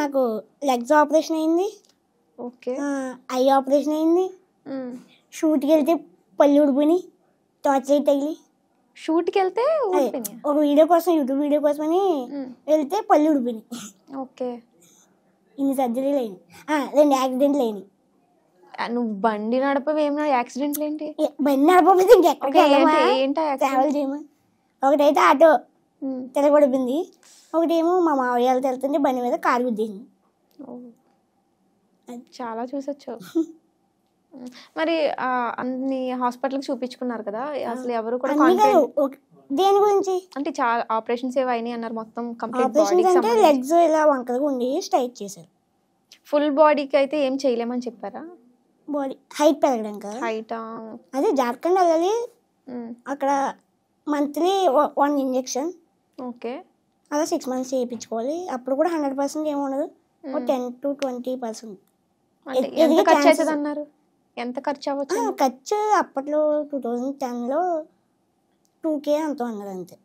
నాకు legs operation అయింది, okay. Eye operation అయింది, షూట్కి వెళ్తే పళ్ళు ఊడిపోయినాయి టార్చ్ లైట్ తగిలి. షూట్కి వెళ్తే ఊడిపోయినాయి? ఒక వీడియో కోసం, యూట్యూబ్ వీడియో కోసమని వెళ్తే పళ్ళు ఊడిపోయినాయి. ఓకే. ఇన్ని సర్జరీలు అయినాయి, 2 యాక్సిడెంట్లు అయినాయి. నువ్వు బండి నడపవు, ఏం యాక్సిడెంట్లు ఏంటి? బండి నడపకపోతే ఇంకెక్కడికి ట్రావెల్ చేయమా. ఒకటైతే ఆటో తిరగబడిపోయింది, ఒకటేమో మా మావయ్య వాళ్ళతో వెళ్తుంటే బండి మీద కారు గుద్దేసింది. చాలా చూసొచ్చావు. మరి అన్ని హాస్పిటల్కి చూపించుకున్నారు కదా, అసలు ఎవరు కూడా దేని గురించి అంటే చాలా ఆపరేషన్స్ ఏవో అయినాయి అన్నారు, మొత్తం ఆపరేషన్స్ అంటే లెగ్స్ ఇలా వంకరగా ఉండి స్ట్రైట్ చేశారు. ఫుల్ బాడీకి అయితే ఏం చేయలేమని చెప్పారా? బాడీ హైట్ పెరగడం కదా, హైట్ అదే జార్ఖండ్ వెళ్ళాలి, అక్కడ మంత్లీ 1 ఇంజెక్షన్. ఓకే. అలా 6 months చేయించుకోవాలి. అప్పుడు కూడా 100% ఏమి ఉండదు, 10 to 20%. ఎంత ఖర్చు అవుతుంది అన్నారు? ఎంత ఖర్చు అవ్వచ్చు? ఖర్చు అప్పట్లో 2010లో 2K అంత అన్నారు అంతే.